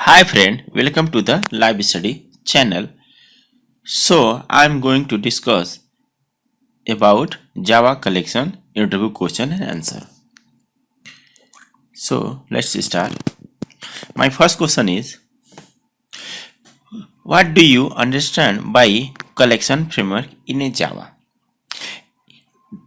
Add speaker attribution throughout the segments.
Speaker 1: Hi friend, welcome to the live study channel. So I am going to discuss about Java collection interview question and answer. So let's start. My first question is, what do you understand by collection framework in a Java?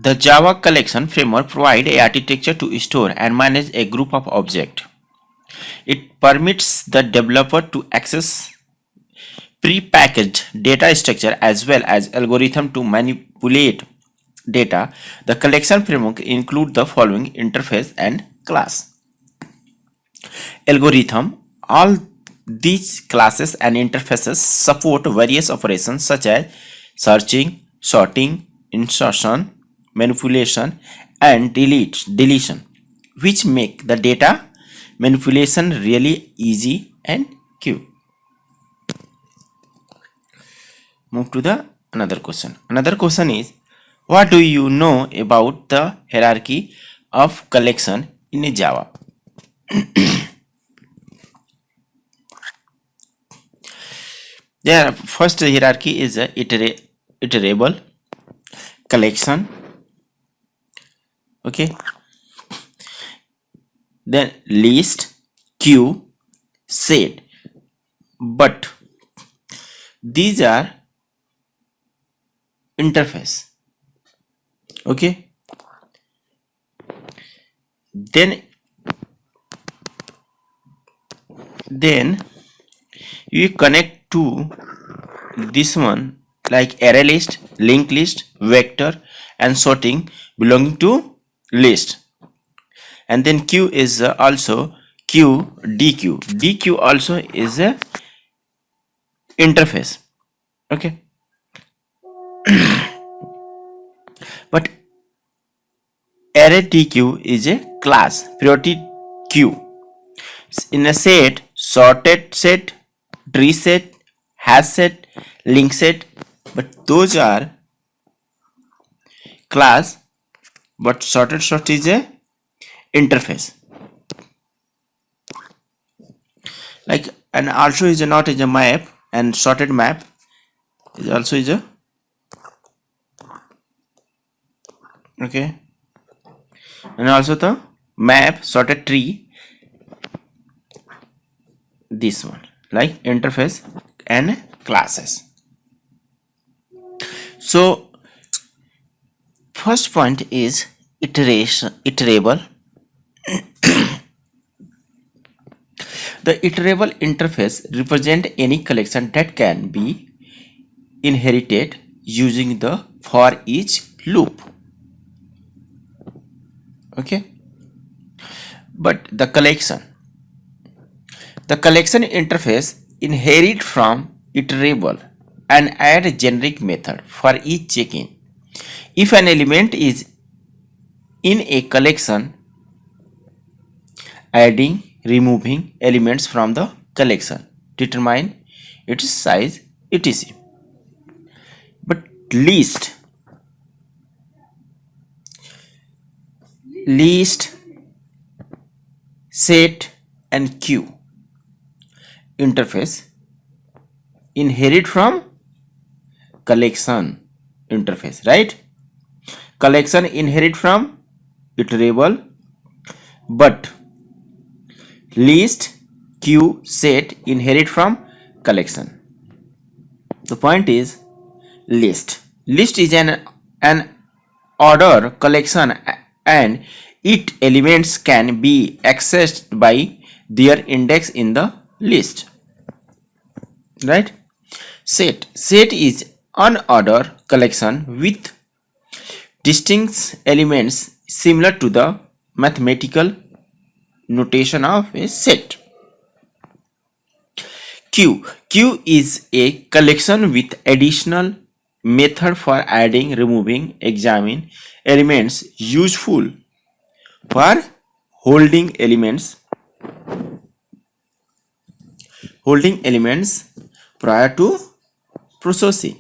Speaker 1: The Java collection framework provides a architecture to store and manage a group of objects. It permits the developer to access pre-packaged data structure as well as algorithm to manipulate data. The collection framework include the following: interface and class. Algorithm. All these classes and interfaces support various operations such as searching, sorting, insertion, manipulation, and deletion, which make the data manipulation really easy and quick. Move to the another question. Another question is, what do you know about the hierarchy of collection in a Java? There, first hierarchy is a iterable collection. Okay. Then list, queue, set. But these are interface. Okay. Then you connect to this one like array list, linked list, vector, and sorting belonging to list. And then queue is also queue, DQ. DQ also is a interface. Okay. But array DQ is a class, priority queue. In a set, sorted set, tree set, hash set, link set, but those are class, but sorted sort is a interface. Like, and also is a not is a map, and sorted map is also is a okay, and also the map sorted tree, this one like interface and classes. So first point is iterable. The iterable interface represent any collection that can be inherited using the for each loop. Okay, but the collection interface inherit from iterable and add a generic method for each check-in. If an element is in a collection, adding, removing elements from the collection determine its size, etc. But list, set, and queue interface inherit from collection interface, right? Collection inherit from iterable, but list, queue, set inherit from collection. The point is list. List is an order collection and its elements can be accessed by their index in the list, right? Set is an order collection with distinct elements similar to the mathematical notation of a set. Queue is a collection with additional method for adding, removing, examining elements useful for holding elements prior to processing.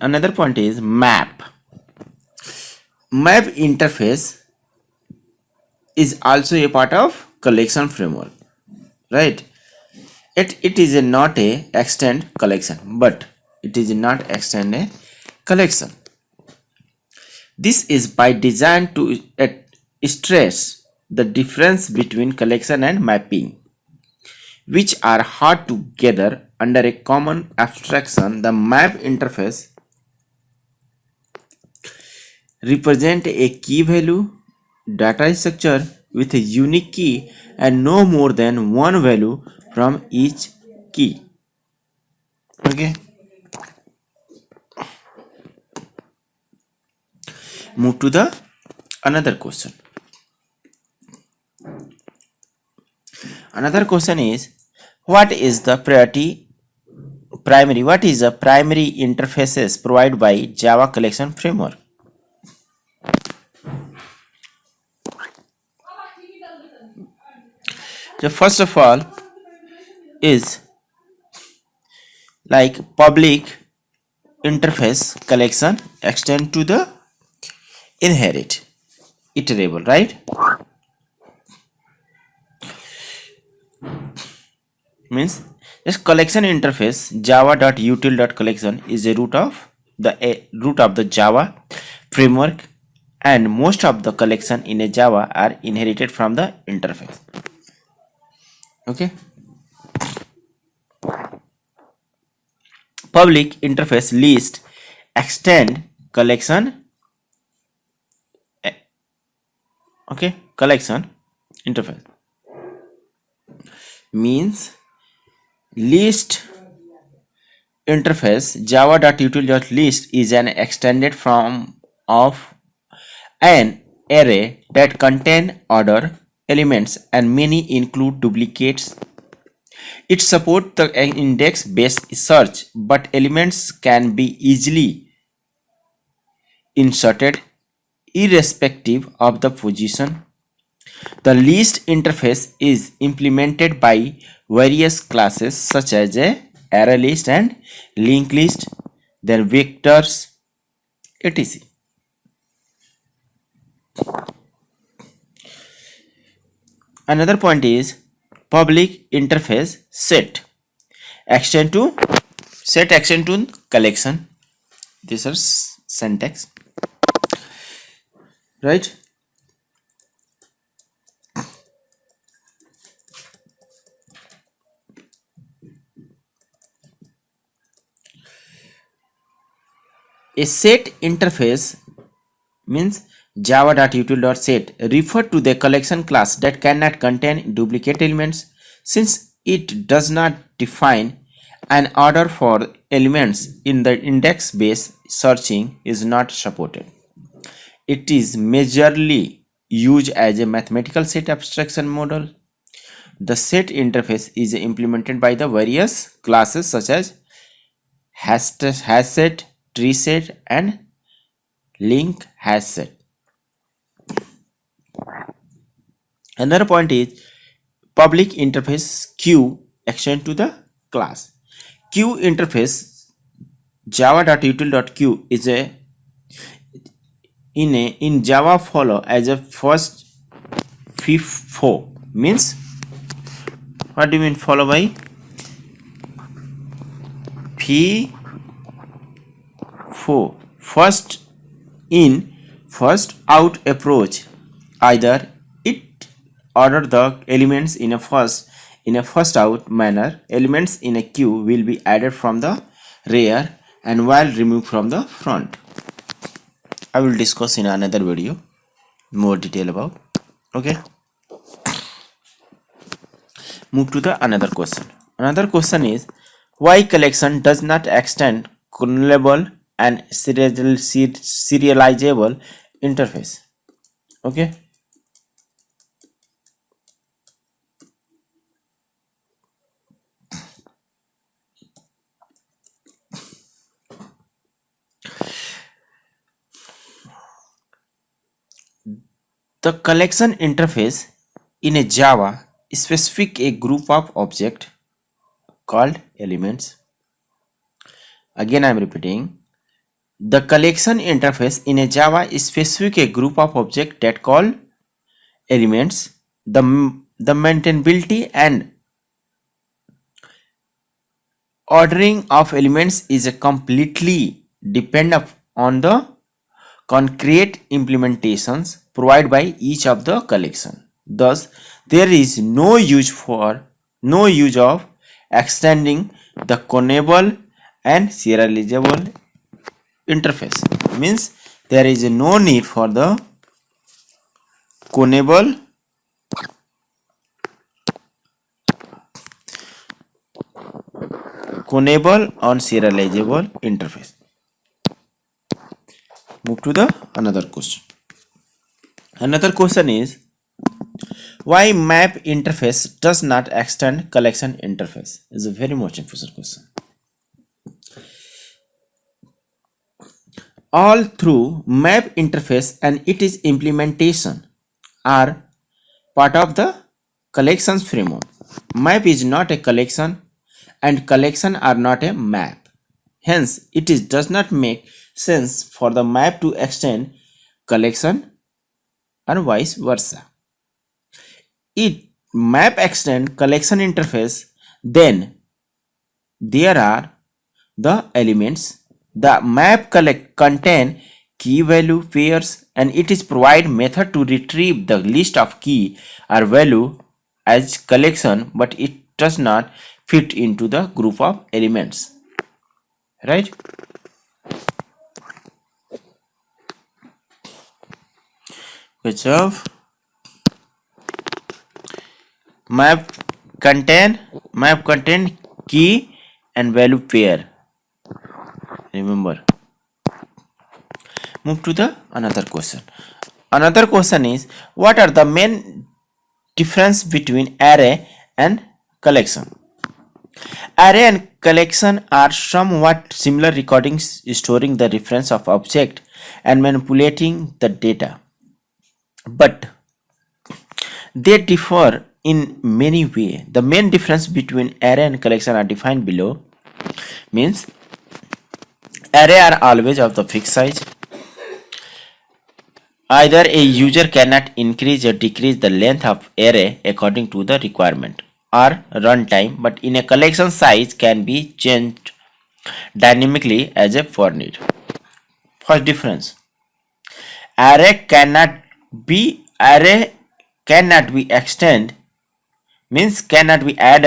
Speaker 1: Another point is map. Map interface is also a part of collection framework, right? It is not a extend collection, but it is not extend a collection. This is by design to stress the difference between collection and mapping, which are hard to gather under a common abstraction. The map interface represent a key value data structure with a unique key and no more than one value from each key. Okay, move to the another question. Another question is, what is the primary interfaces provided by Java collection framework? So first of all is like public interface collection extend to the inherit iterable, right? Means this collection interface java.util.Collection is a root of the Java framework, and most of the collection in a Java are inherited from the interface. Okay. Public interface list extend collection. Okay, collection interface means list interface java.util.List is an extended form of an array that contain order elements and many include duplicates. It supports the index based search, but elements can be easily inserted irrespective of the position. The list interface is implemented by various classes such as a array list and linked list, then vectors, etc. Another point is public interface set extend to collection. These are syntax, right? A set interface means java.util.set refer to the collection class that cannot contain duplicate elements. Since it does not define an order for elements in the index based searching is not supported. It is majorly used as a mathematical set abstraction model. The set interface is implemented by the various classes such as hashset, treeset, and link hashset. Another point is public interface queue extend to the class. Queue interface java.util.Queue is a in Java follow as a first FIFO means, what do you mean follow by? FIFO, first in first out approach. Either it order the elements in a first out manner. Elements in a queue will be added from the rear and while removed from the front. I will discuss in another video more detail about. Okay, move to the another question. Another question is, why collection does not extend clonable and serializable interface? Okay, the collection interface in a Java specific a group of objects called elements. Again, I am repeating. The collection interface in a Java is specific a group of objects that call elements, the maintainability and ordering of elements is a completely depend on the concrete implementations provided by each of the collection. Thus, there is no use of extending the clonable and serializable interface. Means there is no need for the clonable on serializable interface. Move to the another question. Another question is why map interface does not extend collection interface? Is a very much important question. All through map interface and its implementation are part of the collections framework. Map is not a collection and collection are not a map. Hence, does not make sense for the map to extend collection and vice versa. It map extend collection interface, then there are the elements. The map contain key value pairs and it is provide method to retrieve the list of key or value as collection, but it does not fit into the group of elements. Right? Which of map contain key and value pair. Remember. Move to the another question. Another question is what are the main difference between array and collection? Array and collection are somewhat similar recordings storing the reference of object and manipulating the data, but they differ in many ways. The main difference between array and collection are defined below. Means array are always of the fixed size. Either a user cannot increase or decrease the length of array according to the requirement or runtime, but in a collection size can be changed dynamically as a for need. First difference: array cannot be extend, means cannot be add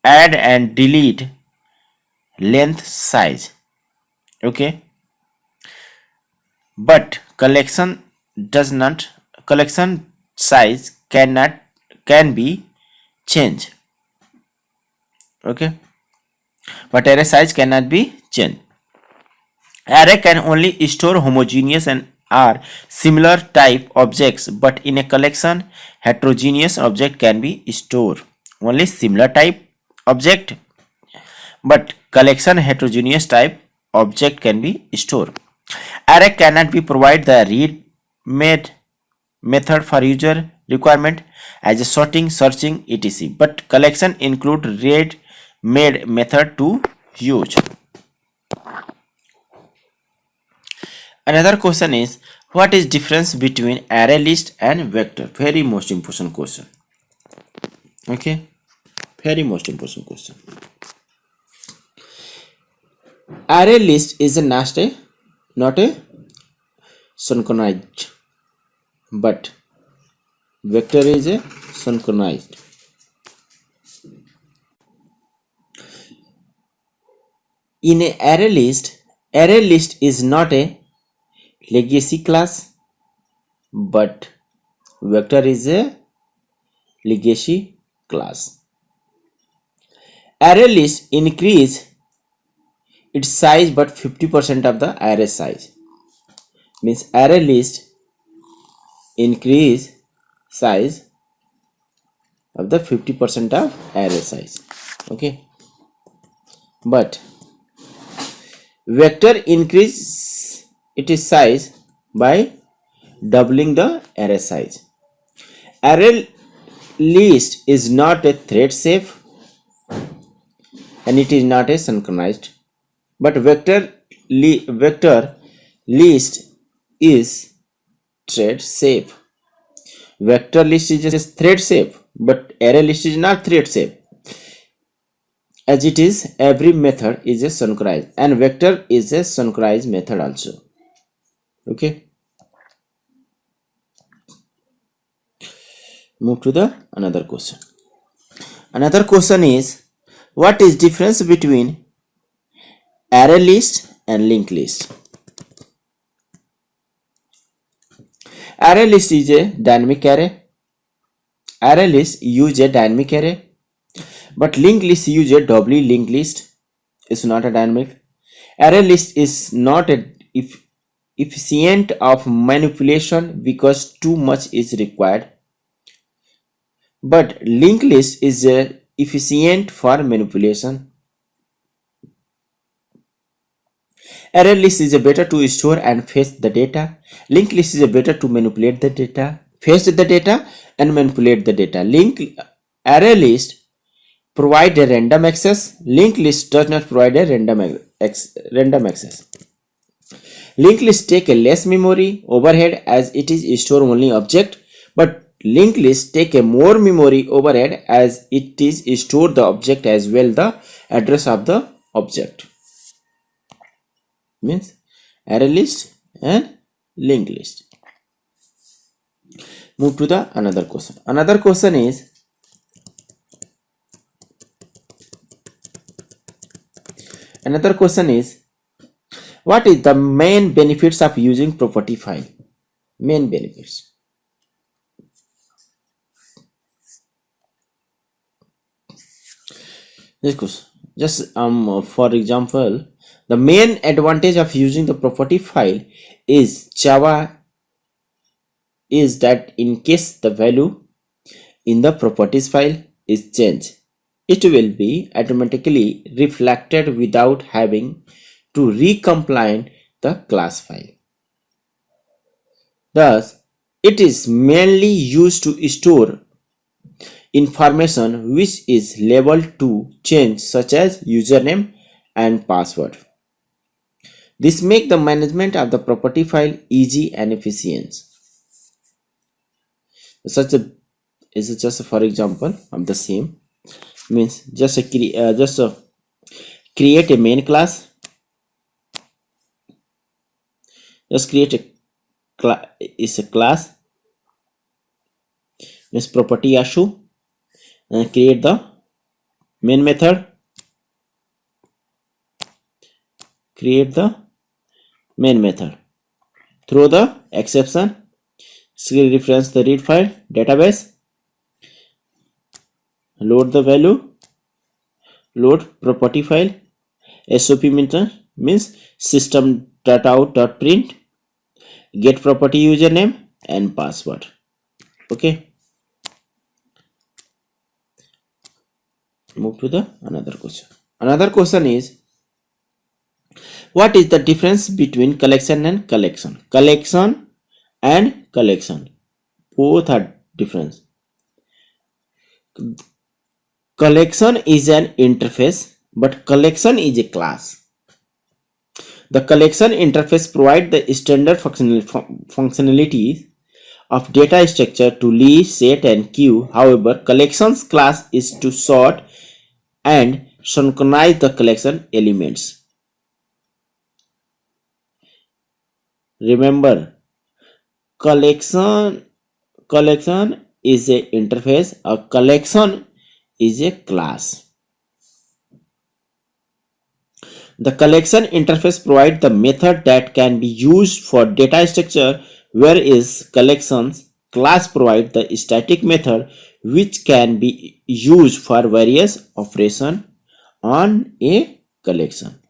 Speaker 1: and delete length size. Okay, but collection size can be changed. Okay, but array size cannot be changed. Array can only store homogeneous and are similar type objects, but in a collection heterogeneous object can be stored. Only similar type object, but collection heterogeneous type object can be stored. Array cannot be provide the read made method for user requirement as a sorting, searching, etc. But collection include read made method to use. Another question is what is difference between array list and vector? Very most important question. Okay, very most important question. Array list is not a synchronized, but vector is a synchronized. In a array list is not a legacy class, but vector is a legacy class. Array list increase its size but 50% of the array size. Means array list increase size of the 50% of array size. Okay, but vector increase its size by doubling the array size. Array list is not a thread safe and it is not a synchronized, but vector list is thread safe. Vector list is a thread safe, but array list is not thread safe, as it is every method is a synchronized, and vector is a synchronized method also. Okay, move to the another question. Another question is, what is difference between array list and linked list? Array list is a dynamic array. Array list use a dynamic array, but linked list use a doubly linked list. It's not a dynamic. Array list is not a efficient of manipulation because too much is required, but linked list is efficient for manipulation. Array list is better to store and fetch the data. Linked list is better to manipulate the data, fetch the data, and manipulate the data. Array list provide a random access. Linked list does not provide a random access. Linked list take a less memory overhead as it is store only object, but linked list take a more memory overhead as it is store the object as well the address of the object. Means array list and linked list. Move to the another question. Another question is, what is the main benefits of using property file? Main benefits. This question. Just for example, the main advantage of using the property file is Java is that in case the value in the properties file is changed, it will be automatically reflected without having to recompile the class file. Thus, it is mainly used to store information which is labeled to change, such as username and password. This makes the management of the property file easy and efficient. Such a is just for example of the same. Means just create a main class. Just create a class. Means property Ashu, and create the main method. Create the main method. Throw the exception. Reference the read file database. Load the value. Load property file. SOP means system.out.print. Get property username and password. Okay. Move to the another question. Another question is, what is the difference between collection and collection? Collection and collection, both are different. Collection is an interface, but collection is a class. The collection interface provides the standard functionalities of data structure to list, set, and queue. However, collections class is to sort and synchronize the collection elements. Remember, collection is a interface. A collection is a class. The collection interface provides the method that can be used for data structure, whereas collections class provides the static method which can be used for various operations on a collection.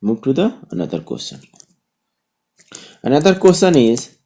Speaker 1: Move to the another question. Another question is,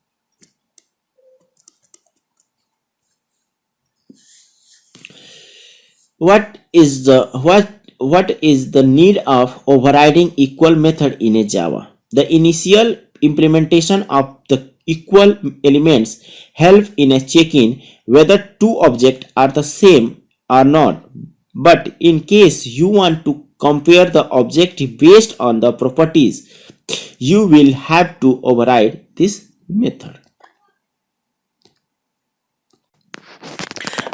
Speaker 1: what is the need of overriding equal method in a Java? The initial implementation of the equal elements help in a checking whether two objects are the same or not. But in case you want to compare the object based on the properties, you will have to override this method.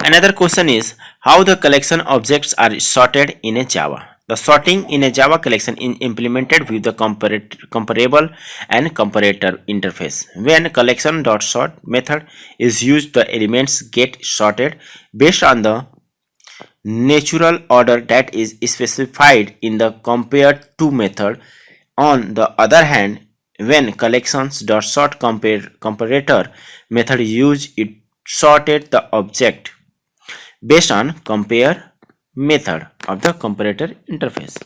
Speaker 1: Another question is how the collection objects are sorted in a Java. The sorting in a Java collection is implemented with the comparable and comparator interface. When collection.sort method is used, the elements get sorted based on the natural order that is specified in the compare_to method. On the other hand, when collections.sort comparator method is used, it sorted the object based on compare method of the comparator interface.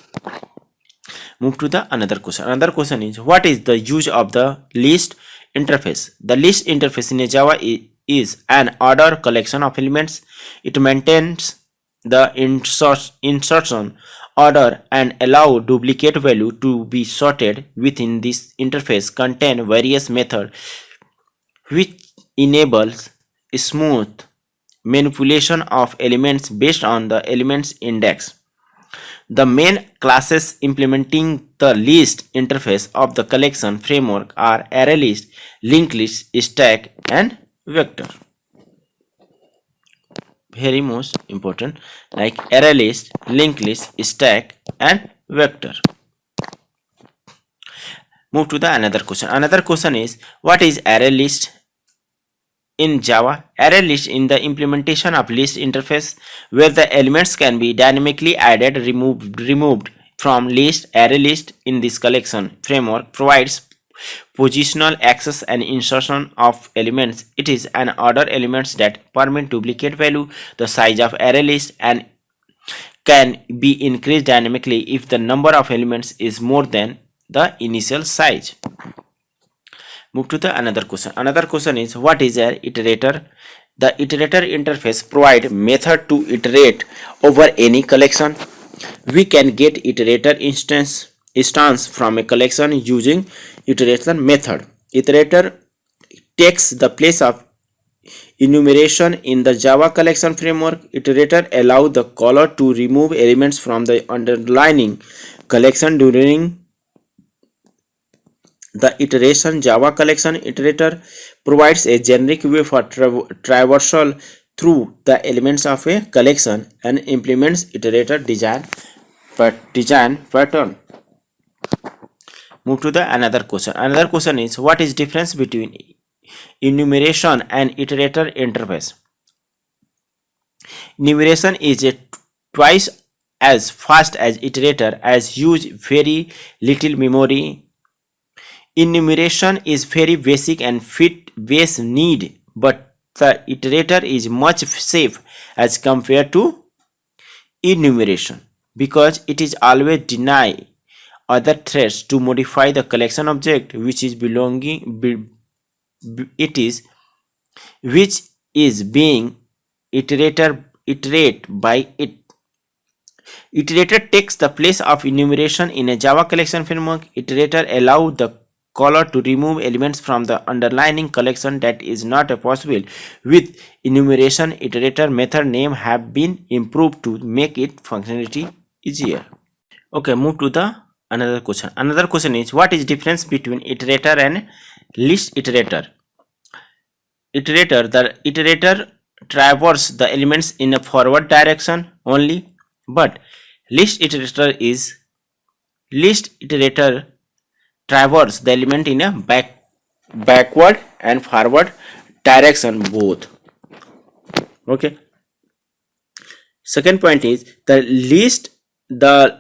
Speaker 1: Move to the another question. Another question is what is the use of the list interface? The list interface in a Java is an order collection of elements. It maintains the insertion order and allow duplicate value to be sorted. Within this interface contain various methods which enables smooth manipulation of elements based on the elements index. The main classes implementing the list interface of the collection framework are ArrayList, linked list, stack, and vector. Very most important, like ArrayList, linked list, stack, and vector. Move to the another question. Another question is what is ArrayList in Java? ArrayList in the implementation of list interface where the elements can be dynamically added, removed from list. ArrayList in this collection framework provides positional access and insertion of elements. It is an order elements that permit duplicate value. The size of ArrayList and can be increased dynamically if the number of elements is more than the initial size. Move to the another question. Another question is what is an iterator? The iterator interface provide method to iterate over any collection. We can get iterator instance from a collection using iteration method. Iterator takes the place of enumeration in the Java collection framework. Iterator allow the caller to remove elements from the underlying collection during the iteration. Java collection iterator provides a generic way for traversal through the elements of a collection and implements iterator design pattern. Move to the another question. Another question is what is difference between enumeration and iterator interface? Enumeration is twice as fast as iterator as use very little memory. Enumeration is very basic and fit base need, but the iterator is much safe as compared to enumeration because it is always deny other threads to modify the collection object which is being iterate by it. Iterator takes the place of enumeration in a Java collection framework. Iterator allow the caller to remove elements from the underlying collection that is not possible with enumeration. Iterator method name have been improved to make it functionality easier. Okay, move to the another question. Another question is what is difference between iterator and list iterator? The iterator traverses the elements in a forward direction only, but list iterator traverse the element in a backward and forward direction both. Okay. Second point is the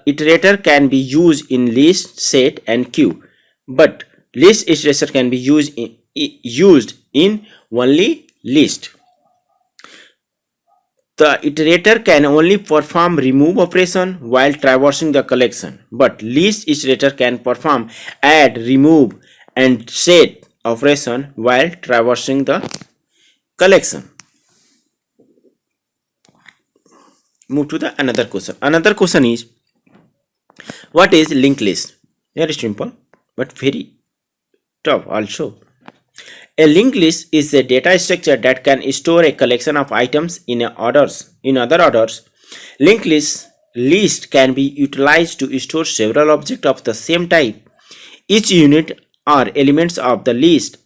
Speaker 1: iterator can be used in list, set, and queue, but list iterator can be used in only list. The iterator can only perform remove operation while traversing the collection, but list iterator can perform add, remove, and set operation while traversing the collection. Move to the another question. Another question is what is linked list? Very simple but very tough also. A linked list is a data structure that can store a collection of items in other orders. Linked list can be utilized to store several objects of the same type. Each unit or elements of the list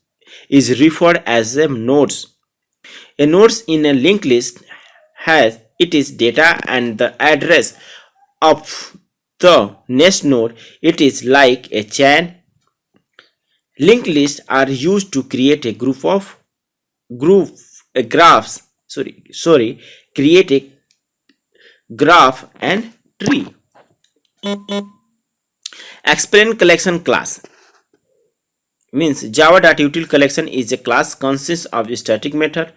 Speaker 1: is referred as a nodes. A nodes in a linked list has its data and the address of the next node. It is like a chain. Linked lists are used to create a group a graphs sorry create a graph and tree. Explain collection class means java.util.Collection is a class consists of a static method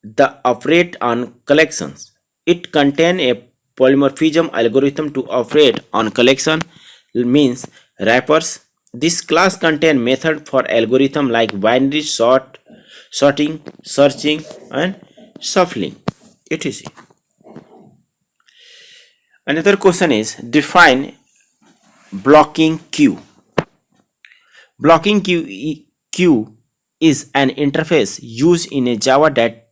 Speaker 1: that operate on collections. It contains a polymorphism algorithm to operate on collection means wrappers. This class contains method for algorithm like binary sorting, searching, and shuffling, etc. Another question is define blocking queue. Blocking queue is an interface used in a Java that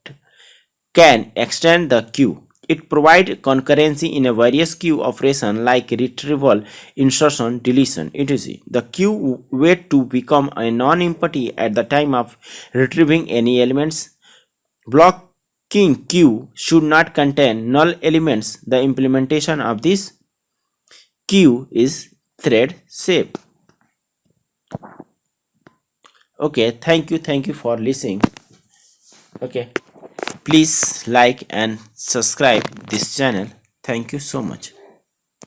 Speaker 1: can extend the queue. It provides concurrency in a various queue operation like retrieval, insertion, deletion, etc. The queue wait to become a non-empty at the time of retrieving any elements. Blocking queue should not contain null elements. The implementation of this queue is thread safe. Okay, thank you for listening. Okay, please like and subscribe this channel. Thank you so much.